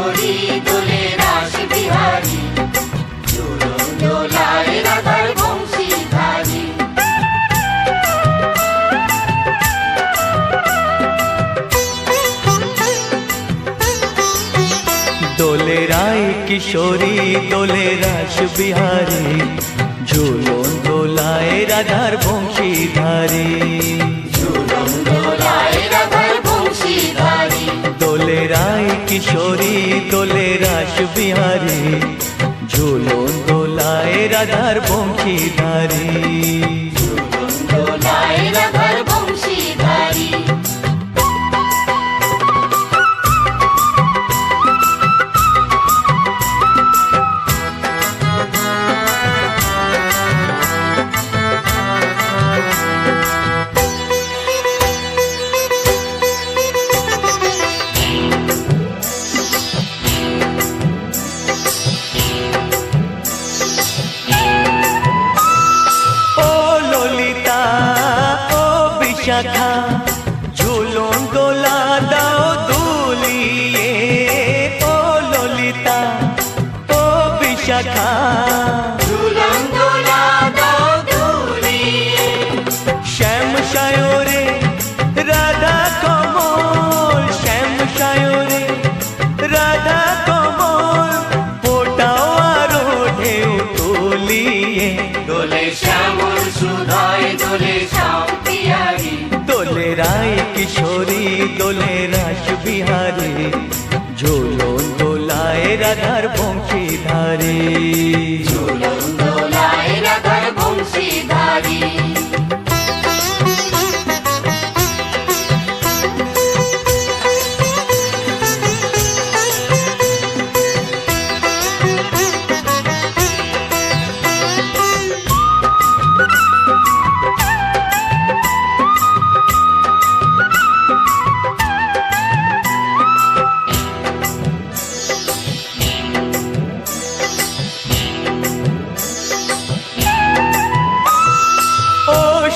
কিশোরী দোলে রাস বিহারী, ঝুলন দোলায় রাধার বংশীধারী। দোলে রায় কিশোরী দোলে রাস বিহারী, ঝুলন দোলায় রাধার বংশীধারী। ঝুলন দোলায় রাধার বংশীধারী। দোলে রায় কিশোরী দোলে রাস বিহারী, ঝুলন দোলায় রাধার বংশীধারী। ঝুলন দোলায় রাধার বংশীধারী। শাখা ঝুলন দোলা দাও দুলিয়ে, ও ললিতা ও বিশাখা। ঝুলন দোলা দাও দুলিয়ে, শ্যাম সায়রে রাধা কমল, শ্যাম সায়রে রাধা কমল, ফোটাও আরো ঢেউ তুলিয়ে। দোলে শ্যামল সুধায় দোলে শ্যাম পিয়ারী। দোলে রায় কিশোরী দোলে রাস বিহারী, ঝুলন দোলায় রাধার বংশীধারী। ঝুলন দোলায় রাধার বংশীধারী।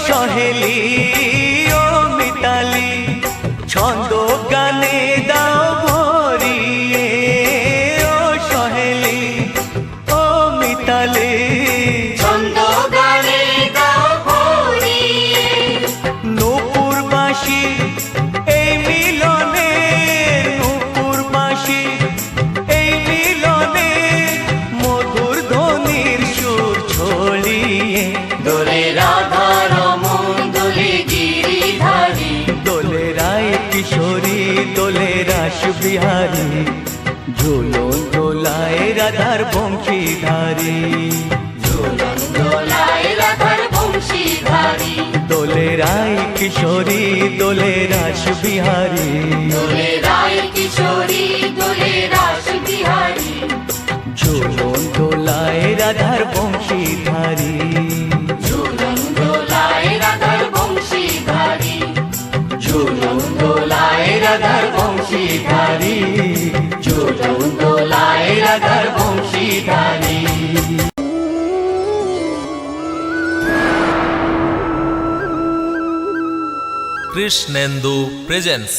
সহেলি ও মিতালি ছন্দ গানে দাও ভরিয়ে, ও সহেলি ও মিতালি ছন্দ গানে দাও ভরিয়ে। নূপুর বাঁশি এই মিলনে, নূপুর বাঁশি এই মিলনে, মধুর ধ্বনির সুর ছড়িয়ে। দোলে রাধা রমন দোলে গিরিধারী। দোলে রায় কিশোরী দোলে রাস বিহারী, ঝুলন দোলায় রাধার বংশীধারী। ঝুলন দোলায় রাধার বংশীধারী। দোলে রায় কিশোরী দোলে রাস বিহারী, দোলে রায় কিশোরী দোলে রাস বিহারী। ঝুলন দোলায় রাধার বংশীধারী। ঝুলন দোলায় রাধার বংশীধারী। ঝুলন দোলায় রাধার বংশীধারী। ঝুলন দোলায় রাধার বংশীধারী। কৃষ্ণেন্দু প্রেজেন্স।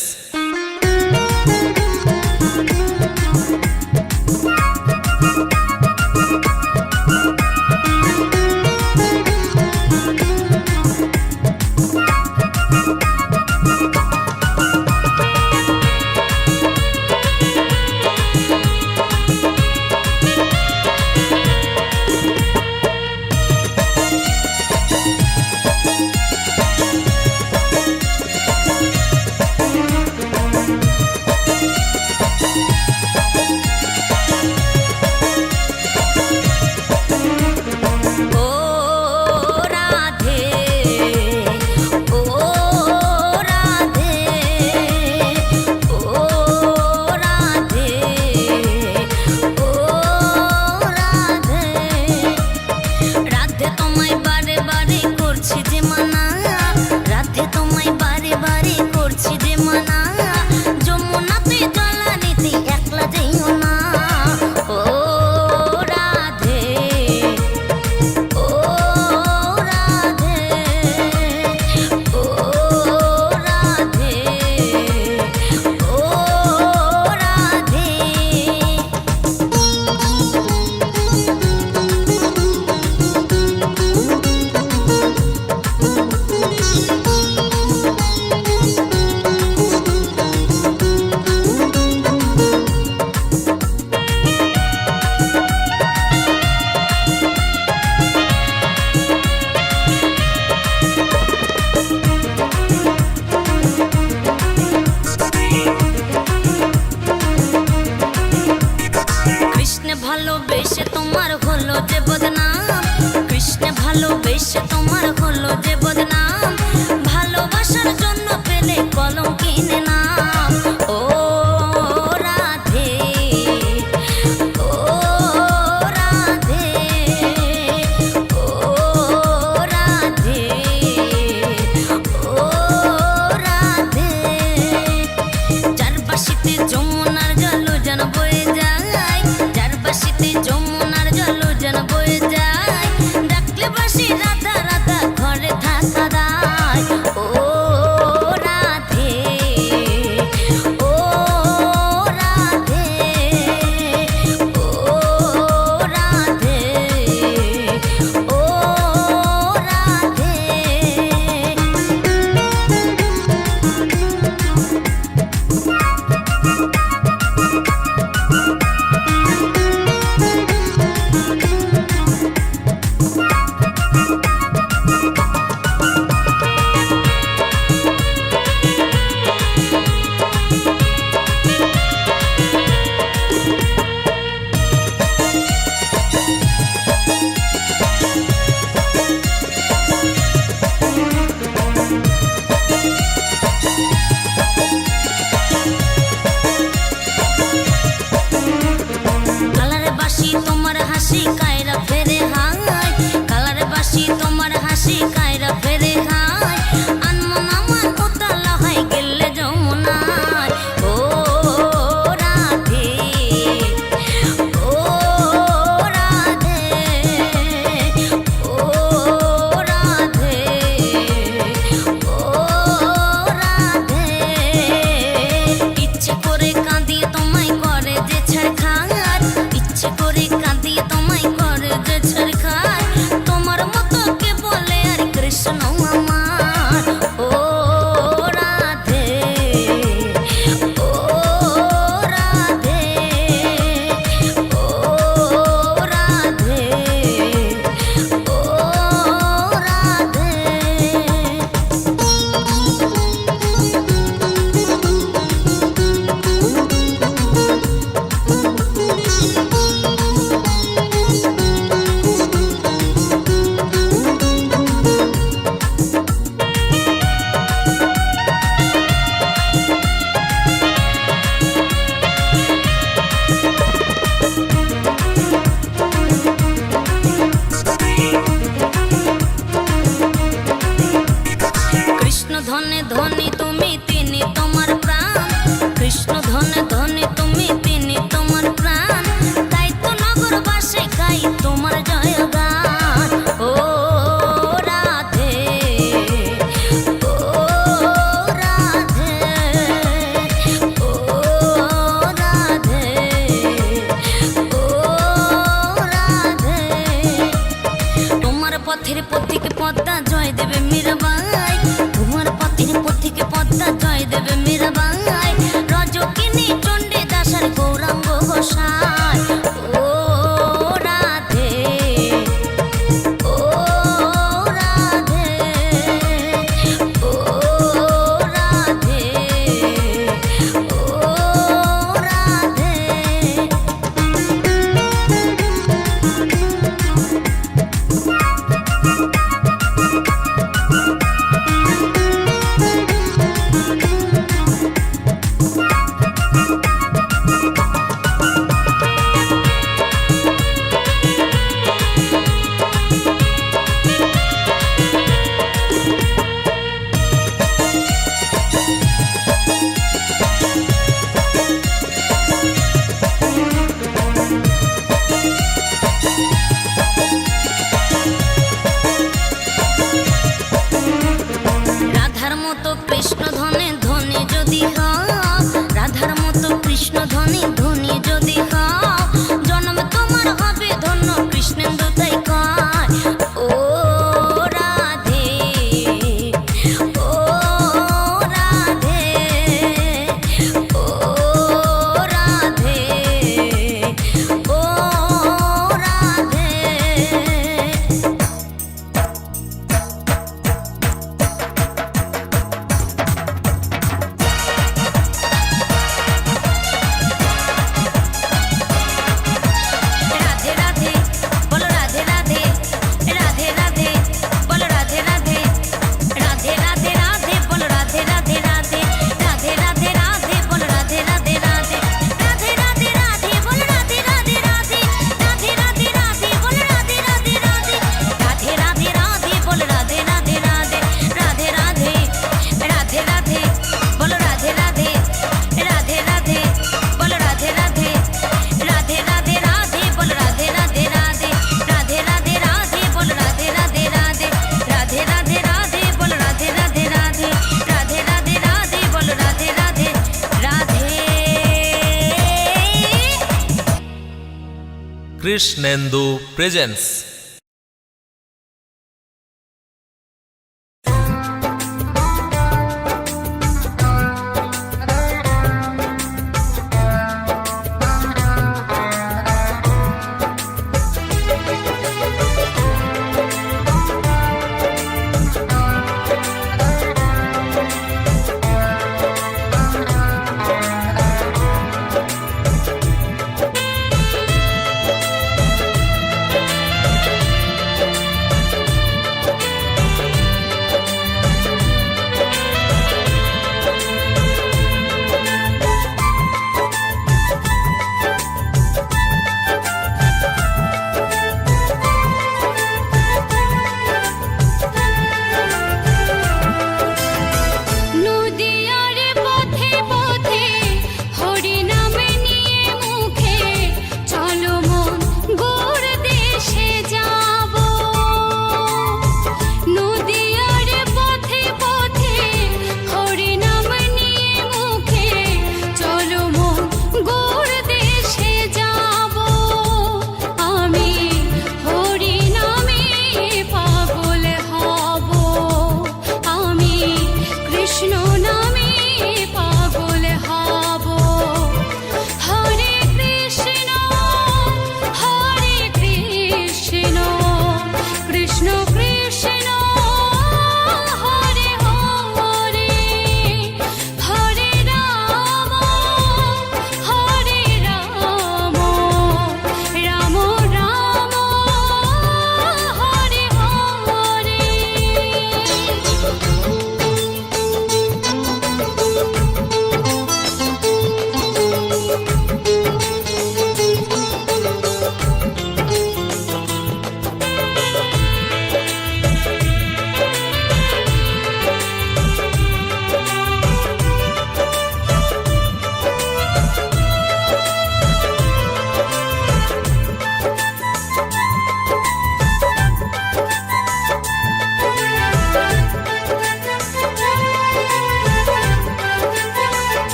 সীতা জয় দেবে মীরাবাই, রজকিনী চণ্ডী দাসার গৌরাঙ্গ গোসাই। ও রাধে, ও রাধে, ও রাধে, ও রাধে। রাধার মতো কৃষ্ণ ধনে ধনী যদি হও, রাধার মতো কৃষ্ণ ধনী ধনী যদি হও, জন্ম তোমার হবে ধন্য কৃষ্ণেন্দু তাই কয়। ও রাধে, ও রাধে, ও রাধে, ও রাধে। রাধে রাধে বলো রাধে রাধে, রাধে রাধে বলো রাধে রাধে, রাধে রাধে রাধে বলো রাধে রাধে রাধে, রাধে রাধে রাধে বলো রাধে রাধে রাধে, রাধে রাধে রাধে বলো রাধে রাধে রাধে, রাধে রাধে রাধে বলো রাধে রাধে রাধে, রাধে রাধে রাধে বলো রাধে রাধে রাধে, রাধে রাধে, রাধে রাধে বলো রাধে রাধে, রাধে রাধে বলো রাধে রাধে, রাধে রাধে রাধে বলো রাধে রাধে রাধে, রাধে রাধে রাধে বলো রাধে রাধে রাধে, রাধে রাধে রাধে বলো রাধে রাধে রাধে, রাধে রাধে রাধে বলো রাধে রাধে রাধে। কৃষ্ণেন্দু প্রেজেন্স।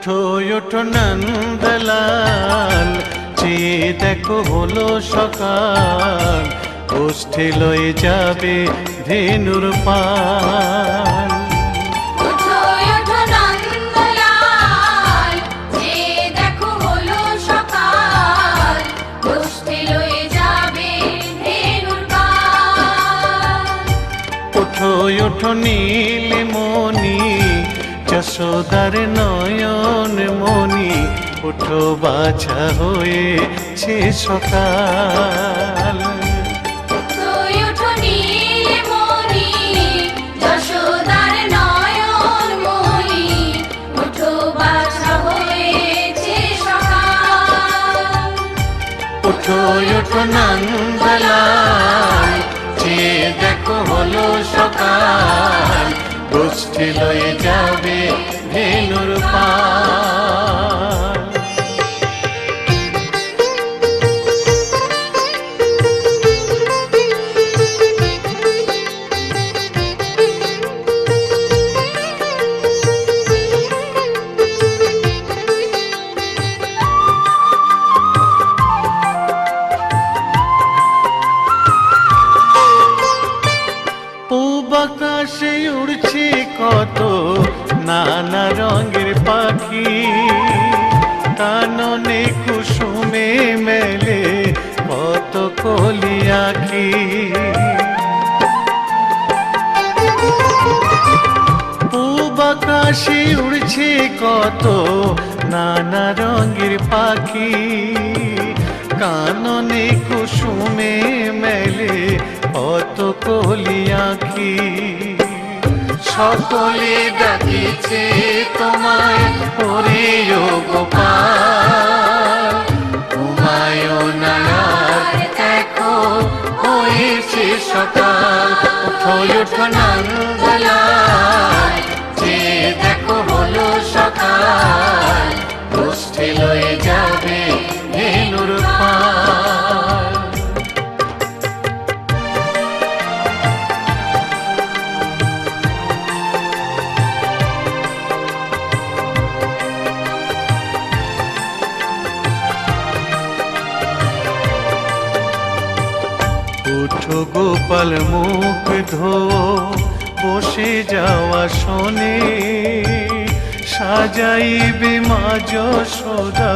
উঠো ওঠো নন্দলাল, চেয়ে দেখো হলো সকাল, গোষ্ঠী লয়ে যাবে ধেনুর পাল। ওঠো ওঠো নন্দলাল, যে দেখো হলো সকাল, গোষ্ঠী লয়ে যাবে ধেনুর পাল। ওঠো ওঠো নীলমণি, যশোদার নয়ন মণি, ওঠো বাছা হয়েছে সকাল। ওঠো ওঠো নীলমণি, যশোদার নয়ন মণি, ওঠো বাছা হয়েছে সকাল। ওঠো ওঠো নন্দলাল, চেয়ে দেখো হলো সকাল, গোষ্ঠী লয়ে যাবে ধেনুর পাল। পূব আকাশে উড়ছে কত নানা রঙের পাখি, কাননে কুসুমে মেলে কত কলি আঁখি। পূব আকাশে উড়ছে কত নানা রঙের পাখি, কাননে কুসুমে মেলে কত কলি আঁখি। সকলে ডাকিছে তোমায় ওরে ও গোপাল, ঘুমায়ো না আর দেখো হয়েছে সকাল। ওঠো ওঠো নন্দলাল, যে দেখো হলো সকাল, গোষ্ঠী লয়ে যাবে ধেনুর পাল। উঠো গোপাল মুখ ধো, বসে যাওয়া শোনে, সাজাইবে মা যশোদা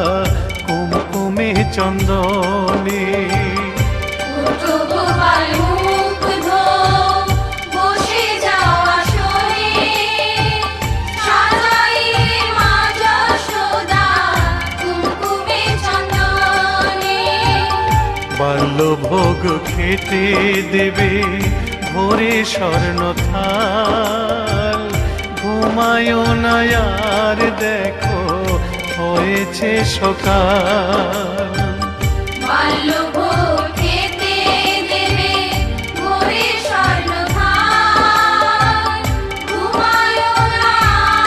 কুমকুমে চন্দনে। ওঠো গোপাল মুখ ধো, বসে যাওয়া শোনে, সাজাইবে মা যশোদা কুমকুমে চন্দনে। বাল্যভোগ খেতে দেবে ভোরে স্বর্ণ থাল, ঘুমায়ো না আর দেখো হয়েছে সকাল। বাল্যভোগ খেতে দেবে ভোরে স্বর্ণ থাল, ঘুমায়ো না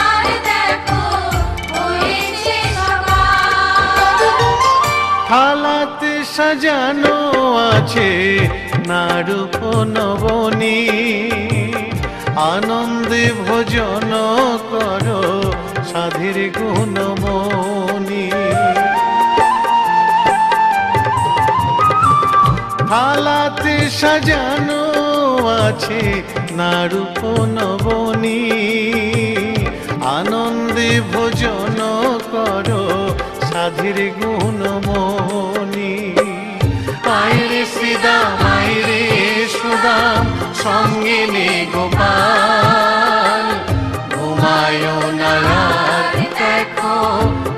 আর দেখো হয়েছে সকাল। থালাতে সাজানো আছে নারূপ নবনী, আনন্দে ভোজন করো সাধীর গুণমণি। থালাতে সাজানো আছে নারূপ নবনী, আনন্দে ভোজন করো সাধীর গুণমণি। আইরে শ্রীদাম আইরে সুদাম, সঙ্গে নে গোপাল, ঘুমায়ো না আর দেখো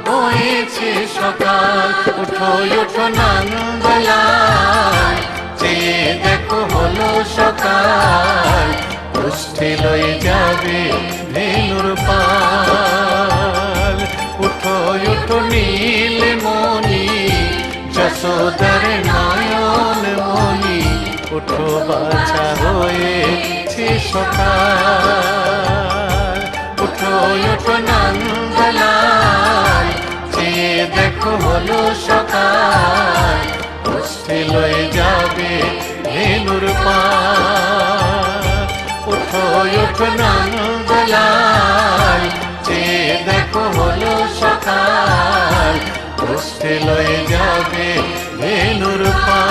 হয়েছে সকাল। উঠো ওঠো নন্দলাল, চেয়ে দেখো হলো সকাল, গোষ্ঠী লয়ে যাবে ধেনুর পাল। উঠো ওঠো নীলমণি, যশোদার নয়ন মণি, ওঠো বাছা হয়েছে সকাল। উঠো ওঠো নন্দলাল, চেয়ে দেখো হলো সকাল, গোষ্ঠী লয়ে যাবে ধেনুর পাল। উঠো ওঠো নন্দলাল, চেয়ে দেখো হলো সকাল, উষ্ঠে লয়ে যাবে ধেনুর পা